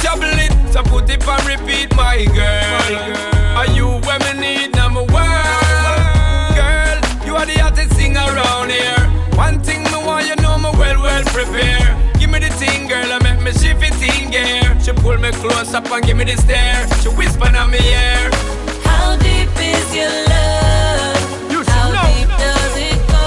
trouble it, so put it on repeat, my girl. Are you when me need number one? Girl, you are the hottest thing around here. One thing me want, you know me well prepare. Give me the thing, girl, I make me shift it in gear. She pull me close up and give me the stare. She whisper in my ear. How deep is your love? How deep does it go?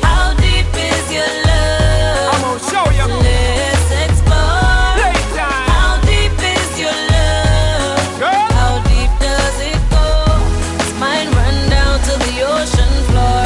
How deep is your love? I'm gonna show you. Let's explore. Playtime. How deep is your love? Girl. How deep does it go? Does mine run down to the ocean floor?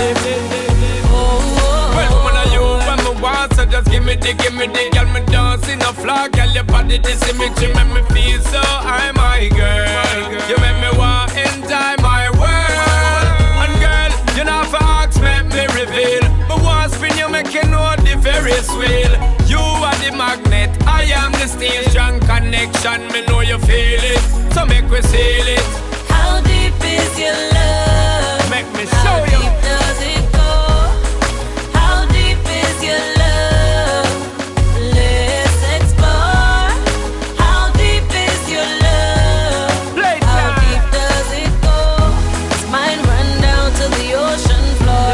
Well, woman, are you when me want? So just give me the, girl, me dancing a floor. Girl, your body, this image, you make me feel so high, my girl. You make me want enjoy my world. And girl, you know for ask, make me reveal. But once spin you make you know the Ferris wheel. You are the magnet, I am the steel. Strong connection, me know you feel it. So make we seal it. How deep is your love? Make me show How you. deep does it go? How deep is your love? Let's explore. How deep is your love? How deep does it go? Does mine run down to the ocean floor?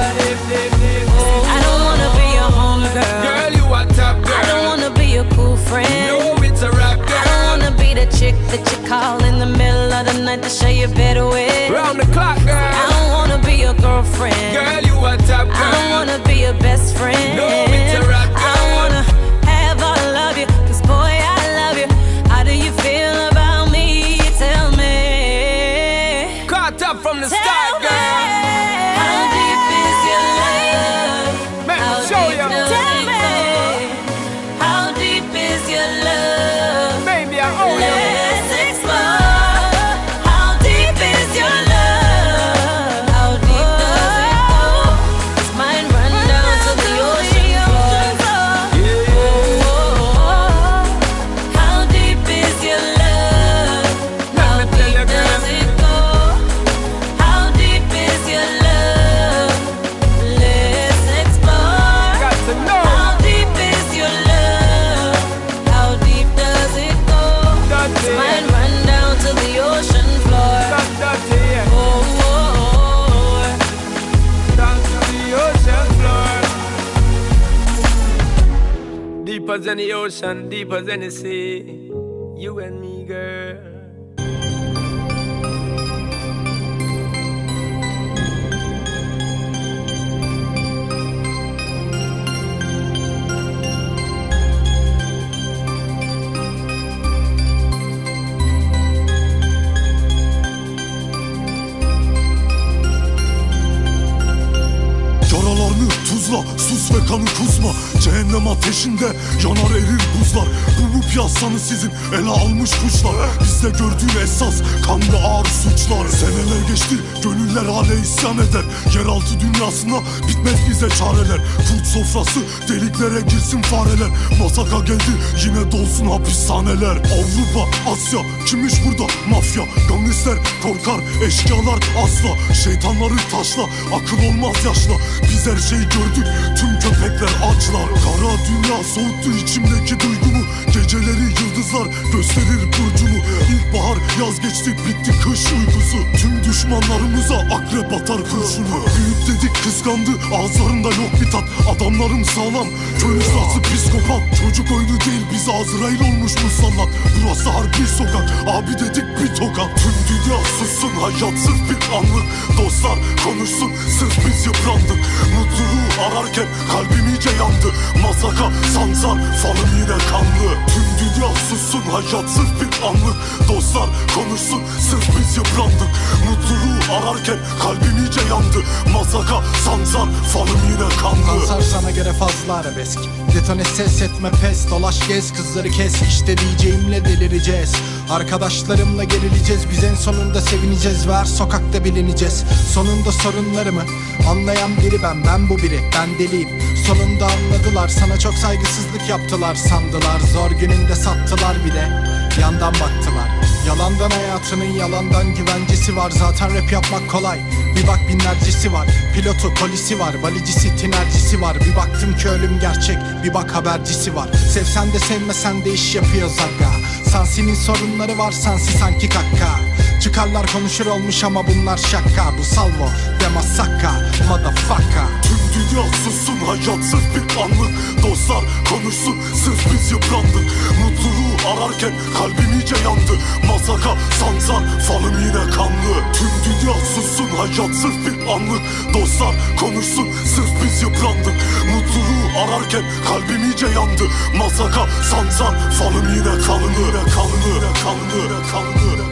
I don't wanna be your homegirl. Girl, you are top girl. I don't wanna be your cool friend. No, it's a rap girl. I don't wanna be the chick that you call in the middle of the night to show you better with. Round the clock, girl. I don't wanna be your girlfriend. Girl, you are top girl. I don't wanna be your best friend. No, it's a rap girl. I don't wanna have all of you, cause boy, I love you. How do you feel about me? Tell me. Caught up from the Tell start, me. girl. How deep is your love? Make me How show deep you. does Tell it go? How deep is your love? Baby, I owe you. Let's explore. How deep is your love? How deep does it go? Does mine run down to the ocean floor? How deep is your love? How Let me tell you, deep girl. does it go? How deep is your love? Let's explore. Got to know. How deep is your love? How deep does it go? Dirty. Mine run down to the ocean floor. Got dirty, yeah. Oh, Down to the ocean floor. Deep as any ocean, deep as any sea. You and me, girl. Yaralarını tuzla, sus ve kanı kusma. Cehennem ateşinde yanar erir buzlar. Bu piyasanı sizin ele almış kuşlar. Bizde gördüğün esas kanlı ağır suçlar. Seneler geçti, gönüller hale isyan eder. Yeraltı dünyasına bitmez bize çareler. Kurt sofrası, deliklere girsin fareler. Masaka geldi, yine dolsun hapishaneler. Avrupa, Asya, kimmiş burada mafya? Gangster korkar, eşkıyalar asla. Şeytanları taşla, akıl olmaz yaşla. Biz her şeyi gördük, tüm köpekler açlar. Kara dünya soğuttu içimdeki duygumu. Geceleri yıldızlar gösterir burcumu. İlkbahar, yaz geçti, bitti kış uykusu. Tüm düşmanlarımıza akrep atar kurşunu. Büyük dedik kıskandı, ağızlarında yok bir tat. Adamlarım sağlam, köy sırası psikopat. Çocuk oyunu değil, biz Azrail olmuş musallat. Burası harbi sokak, abi dedik bir tokat. Tüm dünya sussun, hayat sırf bir anlık. Dostlar konuşsun, sırf biz yıprandık. Mutluluğu ararken kalbim iyice yandı. Masaka, sansar, falım yine kanlı. Tüm dünya sussun, hayat sırf bir anlık. Dostlar konuşsun, sırf biz yıprandık. Mutluluğu ararken kalbim iyice yandı. Masaka, sansar, falım yine kanlı. Sansar sana göre fazla arabesk. Detone ses etme pes. Dolaş gez kızları kes. İşte diyeceğimle delireceğiz. Arkadaşlarımla gerileceğiz. Biz en sonunda sevineceğiz ve her sokakta bilineceğiz. Sonunda sorunlarımı anlayan biri ben bu biri, ben deliyim. Sonunda anladılar, sana çok saygısızlık yaptılar sandılar. Zor gününde sattılar bir de yandan baktılar. Yalandan hayatının yalandan güvencesi var. Zaten rap yapmak kolay, bir bak binlercesi var. Pilotu polisi var, balicisi tinercisi var. Bir baktım ki ölüm gerçek, bir bak habercisi var. Sevsen de sevmesen de iş yapıyoruz aga. Sansinin sorunları var, Sansi sanki kakka. Çıkarlar konuşur olmuş ama bunlar şaka. Bu salvo de masaka, motherfucker. Tüm dünya sussun, hayat sırf bir anlık. Dostlar konuşsun, sırf biz yıprandık. Mutluluğu ararken kalbim iyice yandı. Masaka, sansar, falım yine kanlı. Tüm dünya sussun, hayat sırf bir anlık. Dostlar konuşsun, sırf biz yıprandık. Mutluluğu ararken kalbim iyice yandı. Masaka, sansar, falım yine kanlı. Kanlı, kanlı, kanlı, kanlı.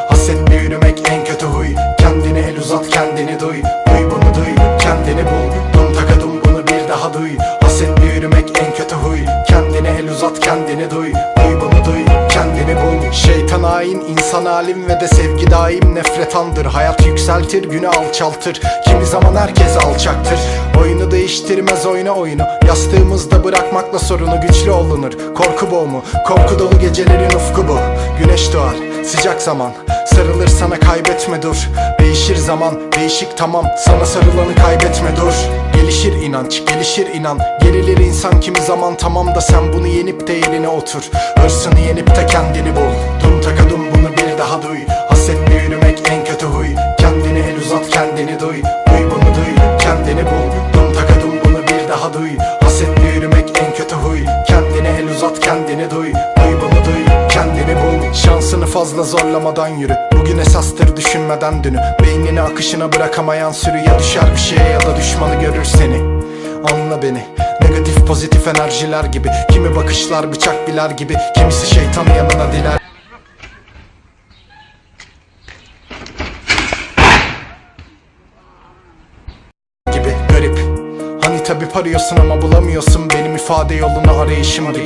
Hasetle yürümek en kötü huy. Kendine el uzat, kendini duy. Duy bunu duy, kendini bul. Dum takadum bunu bir daha duy. Hasetle yürümek en kötü huy. Kendine el uzat, kendini duy. Duy bunu duy, kendini bul. Şeytan hain, insan alim ve de sevgi daim. Nefret andır, hayat yükseltir, günü alçaltır. Kimi zaman herkes alçaktır. Oyunu değiştirmez, oyna oyunu. Yastığımızda bırakmakla sorunu güçlü olunur. Korku boğumu, korku dolu gecelerin ufku bu. Güneş doğar, sıcak zaman. Sarılır sana, kaybetme dur. Değişir zaman, değişik tamam. Sana sarılanı kaybetme dur. Gelişir inanç, gelişir inan. Gerilir insan kimi zaman, tamam da sen bunu yenip de yerine otur. Hırsını yenip de kendini bul. Dum takadum bunu bir daha duy. Hasetle yürümek en kötü huy. Kendine el uzat, kendini duy. Duy bunu duy, kendini bul. Dum takadum bunu bir daha duy. Hasetle yürümek en kötü huy. Kendine el uzat, kendini duy. Duy bunu duy, kendini bul. Şansını fazla zorlamadan yürü. Bugün esastır, düşünmeden dünü. Beynini akışına bırakamayan sürü. Ya düşer bir şeye ya da düşmanı görür seni. Anla beni. Negatif pozitif enerjiler gibi. Kimi bakışlar bıçak biler gibi. Kimisi şeytanı yanına diler gibi. Garip. Hani tabip arıyorsun ama bulamıyorsun. Benim ifade yolunu arayışım gibi.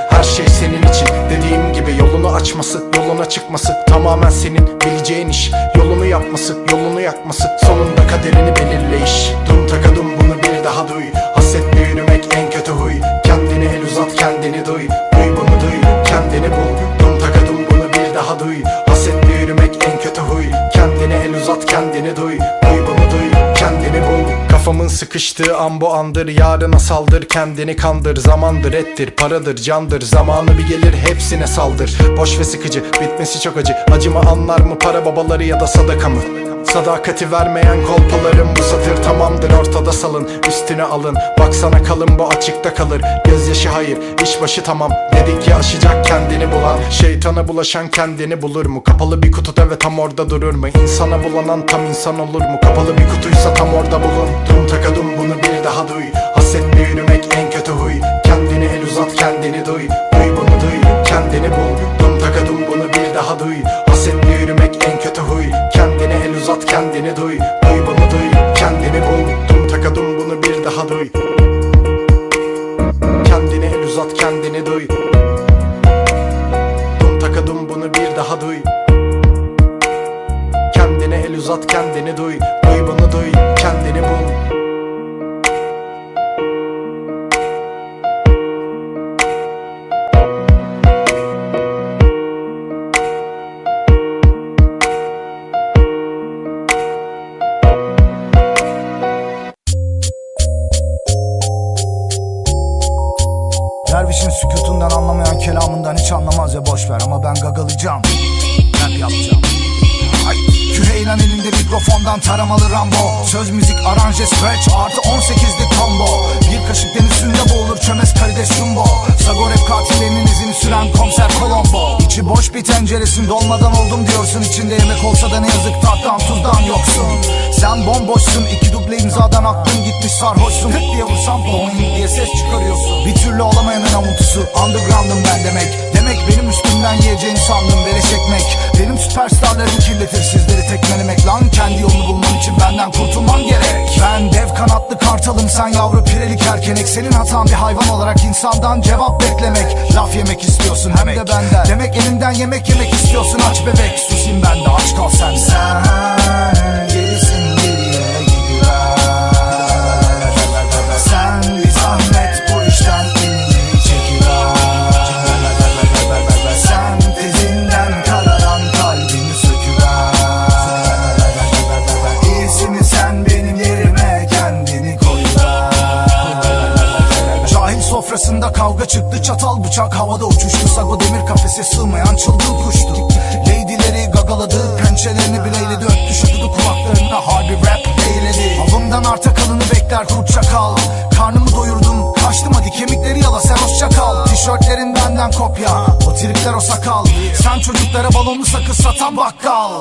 Her şey senin için, dediğim gibi. Yolunu açması, yoluna çıkması tamamen senin bileceğin iş. Yolunu yapması, yolunu yakması sonunda kaderini belirleyiş. Dum takadum bunu bir daha duy. Hasetle yürümek en kötü huy. Kendine el uzat, kendini duy. Duy bunu duy, kendini bul. Dum takadum bunu bir daha duy. Hasetle yürümek en kötü huy. Kendine el uzat, kendini duy. Duy bunu duy, kendini bul. Kafamın sıkıştığı an bu andır. Yarına saldır, kendini kandır. Zamandır, ettir, paradır, candır. Zamanı bir gelir, hepsine saldır. Boş ve sıkıcı, bitmesi çok acı. Acıma anlar mı para babaları ya da sadaka mı? Sadakati vermeyen kolpalarım bu satır tamamdır, ortada salın, üstüne alın. Baksana kalın bu açıkta kalır. Gözyaşı hayır, iş başı tamam. Dedik ya aşacak kendini bulan. Şeytana bulaşan kendini bulur mu? Kapalı bir kutuda ve tam orada durur mu? İnsana bulanan tam insan olur mu? Kapalı bir kutuysa tam orada bulun. Dum takadum bunu bir daha duy. Hasetle yürümek en kötü huy. Kendine el uzat, kendini duy. Duy bunu duy, kendini bul. Dum takadum bunu bir daha duy. Hasetle yürümek en kötü huy. Kendine el uzat, kendini duy. Duy bunu duy, kendini bul. Dum takadum bunu bir daha duy. Kendine el uzat, kendini duy. Dum takadum bunu bir daha duy. Kendine el uzat, kendini duy. Duy bunu duy, kendini bul. Dervişin sükutundan anlamayan kelamından hiç anlamaz ya boşver. Ama ben gagalayacağım, rap yapacağım. Ay. Küheylan elinde mikrofondan taramalı Rambo. Söz müzik aranje scratch artı 18'lik combo. Bir kaşık deniz suyunda boğulur çömez karides jumbo. Sagorep katillerinin izini süren komiser Colombo. İçi boş bir tenceresin, dolmadan oldum diyorsun. İçinde yemek olsa da ne yazık tattan tuzdan yoksun. Sen bomboşsun, iki duble imzadan aklın gitmiş sarhoşsun. Hık diye vursam boing diye ses çıkarıyorsun. Bir türlü olamayanın avuntusu, underground'ım ben demek. Demek benim üstümden yiyeceğini sandım beleş ekmek. Benim süperstarlarım kirletir sizleri tekmelemek. Lan kendi yolunu bulman için benden kurtulman gerek. Ben dev kanatlı kartalım, sen yavru pirelik erkenek. Senin hatan bir hayvan olarak insandan cevap beklemek. Laf yemek istiyorsun hem de benden. Demek elinden yemek istiyorsun, aç bebek. Susayım ben de aç kal. arkasında kavga çıktı, çatal bıçak havada uçuştu. Sago demir kafese sığmayan çılgın kuştu. Lady'leri gagaladı, pençelerini bileyledi, öptü şatıdı kulaklarına, harbi rap eyledi. Avımdan arta kalını bekler kurt çakal. Karnımı doyurdum, kaçtım hadi kemikleri yala, sen hoşça kal. Tişörtlerin benden kopya, o tripler o sakal. Sen çocuklara balonlu sakız satan bakkal.